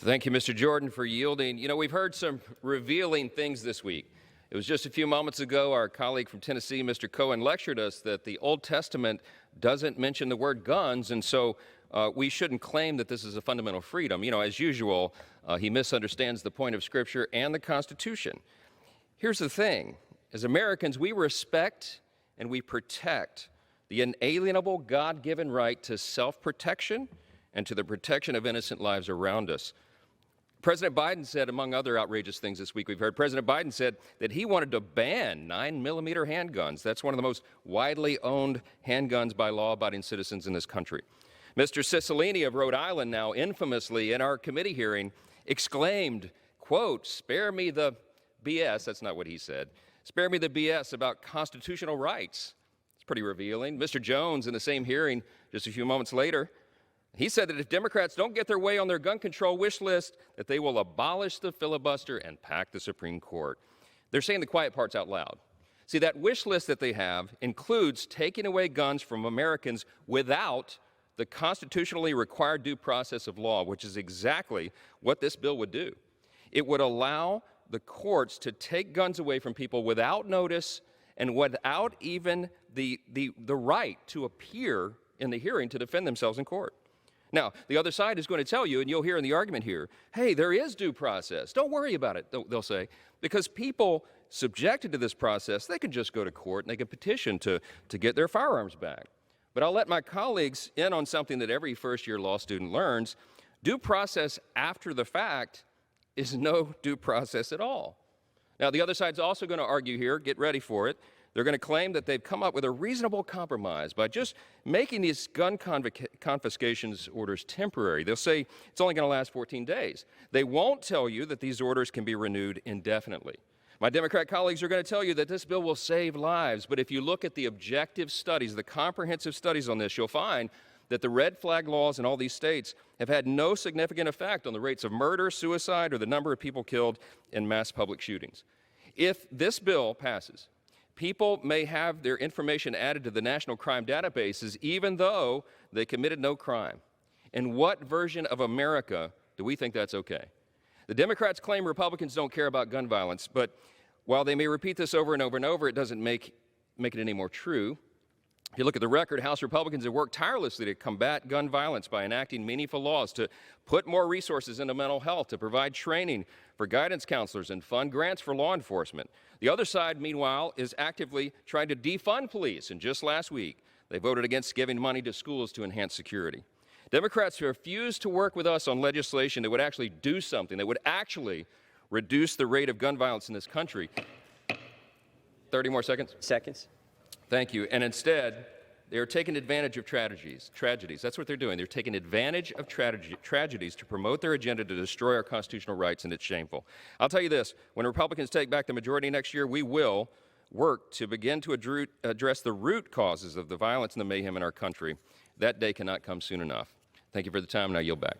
Thank you, Mr. Jordan, for yielding. You know, we've heard some revealing things this week. It was just a few moments ago, our colleague from Tennessee, Mr. Cohen, lectured us that the Old Testament doesn't mention the word guns, and so we shouldn't claim that this is a fundamental freedom. You know, as usual, he misunderstands the point of Scripture and the Constitution. Here's the thing. As Americans, we respect and we protect the inalienable God-given right to self-protection and to the protection of innocent lives around us. President Biden said, among other outrageous things this week we've heard, President Biden said that he wanted to ban 9mm handguns. That's one of the most widely owned handguns by law-abiding citizens in this country. Mr. Cicilline of Rhode Island now infamously in our committee hearing exclaimed, quote, "Spare me the BS," that's not what he said, "spare me the BS about constitutional rights." It's pretty revealing. Mr. Jones in the same hearing just a few moments later, he said that if Democrats don't get their way on their gun control wish list, that they will abolish the filibuster and pack the Supreme Court. They're saying the quiet parts out loud. See, that wish list that they have includes taking away guns from Americans without the constitutionally required due process of law, which is exactly what this bill would do. It would allow the courts to take guns away from people without notice and without even the right to appear in the hearing to defend themselves in court. Now, the other side is going to tell you, and you'll hear in the argument here, hey, there is due process. Don't worry about it, they'll say, because people subjected to this process, they can just go to court and they can petition to get their firearms back. But I'll let my colleagues in on something that every first-year law student learns. Due process after the fact is no due process at all. Now, the other side's also going to argue here, get ready for it. They're going to claim that they've come up with a reasonable compromise by just making these gun confiscations orders temporary. They'll say it's only going to last 14 days. They won't tell you that these orders can be renewed indefinitely. My Democrat colleagues are going to tell you that this bill will save lives, but if you look at the objective studies, the comprehensive studies on this, you'll find that the red flag laws in all these states have had no significant effect on the rates of murder, suicide, or the number of people killed in mass public shootings. If this bill passes, people may have their information added to the national crime databases even though they committed no crime. In what version of America do we think that's okay? The Democrats claim Republicans don't care about gun violence, but while they may repeat this over and over and over, it doesn't make it any more true. If you look at the record, House Republicans have worked tirelessly to combat gun violence by enacting meaningful laws, to put more resources into mental health, to provide training for guidance counselors and fund grants for law enforcement. The other side, meanwhile, is actively trying to defund police, and just last week, they voted against giving money to schools to enhance security. Democrats refuse to work with us on legislation that would actually do something, that would actually reduce the rate of gun violence in this country. 30 more seconds? Seconds. Thank you. And instead, they are taking advantage of tragedies. That's what they're doing. They're taking advantage of tragedies to promote their agenda to destroy our constitutional rights, and it's shameful. I'll tell you this, when Republicans take back the majority next year, we will work to begin to address the root causes of the violence and the mayhem in our country. That day cannot come soon enough. Thank you for the time, and I yield back.